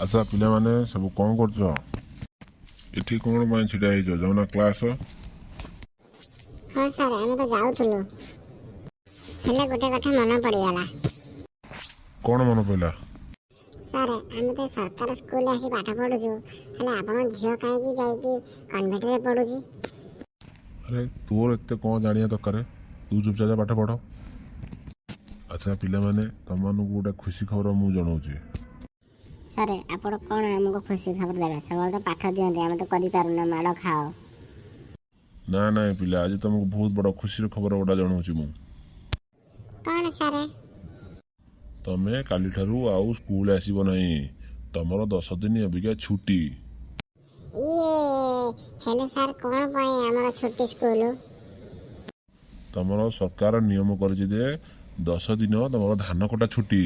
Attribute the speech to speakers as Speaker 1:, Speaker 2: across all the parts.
Speaker 1: अच्छा पिला माने सब कौन कर इठी कौन मैं छिड़ा ही जाऊना क्लास
Speaker 2: हाँ सर आम तो जाऊलु हेले गोटे कथा मन पड़गला
Speaker 1: कौन मन पड़ा
Speaker 2: सर आम तो सरकार स्कूल आसी पाठ पढ़ुचु हेले आपण झील कहीं जाइए कन्वेंट रे पढ़ुची।
Speaker 1: अरे तोर एते कौन जानिया दरकार तू चुपचाप पाठ पढ़। अच्छा पिला माने तुम गोटे खुशी खबर मु जनाऊँ
Speaker 2: सर आपण कौन आमको खुशी खबर देवे सब तो पाठ दिखते आम तो कर माड़ खाओ।
Speaker 1: ना ना पिला आज तुमको बहुत बड़ा खुशी खबर गोटा जनाऊँ मु
Speaker 2: कौन सर
Speaker 1: तमें काली ठारू आउ स्कूल आसब नहीं तुमर 10 दिन अबिका छुट्टी।
Speaker 2: ये हेले सर कौन पाई आमर छुट्टी स्कूल
Speaker 1: तुमर सरकार नियम कर 10 दिन तुम धान कटा छुट्टी।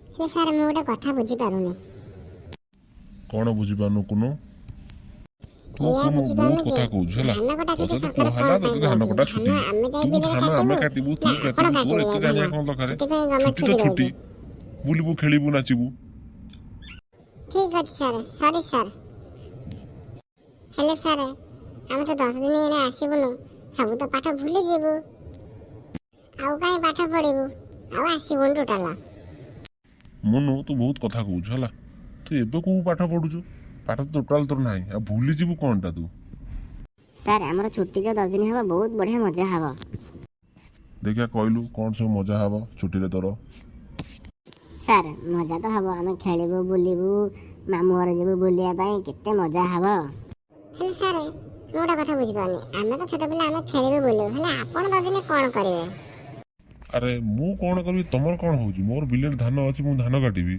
Speaker 2: हे सर मु गोटे कथा बुझी पारुनी
Speaker 1: कौन बुझीपारनु कुनु
Speaker 2: या बुझी
Speaker 1: बहुत
Speaker 2: पारुनी
Speaker 1: कथा कहूँ है
Speaker 2: धान कटा छुट्टी
Speaker 1: तो
Speaker 2: सरकार
Speaker 1: कहला
Speaker 2: कौन
Speaker 1: तो धान
Speaker 2: पाई
Speaker 1: कटा
Speaker 2: दउची
Speaker 1: छुट्टी
Speaker 2: धान आमे जाई
Speaker 1: तू
Speaker 2: बिले
Speaker 1: धान आमे
Speaker 2: काटिबु
Speaker 1: काटिबू तू
Speaker 2: ना
Speaker 1: काटिबू
Speaker 2: आपण
Speaker 1: तोर एते जानिया कौन दरकार
Speaker 2: काटिबु गवर्नमेंट
Speaker 1: छुट्टी तो
Speaker 2: छुट्टी
Speaker 1: छुट्टी
Speaker 2: दउची।
Speaker 1: बुलबू खेलिबू नाचिबू।
Speaker 2: ठीक अछि सर सॉरी सर हेले सर आम तो 10 दिन एने आसीबुनु सब तो पाठ भूली जेबु आउ काई पाठ पढ़िबु आउ आसीबुनु टोटल।
Speaker 1: मुनु तू बहुत कथा कहूँ है तू एबे को पाठ पढ़ुचु पाठ तो टोटाल तोर ना आ भूली जीवु कौनटा तू।
Speaker 2: सर आमर छुट्टी जो 10 दिन हवा बहुत बढ़िया मजा हवा।
Speaker 1: देखिया कहलु कौन सब मजा हब छुट्टी रे तोर।
Speaker 2: सर मजा तो हवा आम खेलबू बुलबू मामू घर जीवु बुलिया पाई केते मजा हवा। हे सर मोटा कथा बुझी पानी आमे तो छोट पिला आमे खेलबू बुलबू हेले आपण 10 दिन कोन करिवे।
Speaker 1: अरे मु कौन करबी तमर कौन होउची मोर बिलेट धान अछि मु धान काटिबी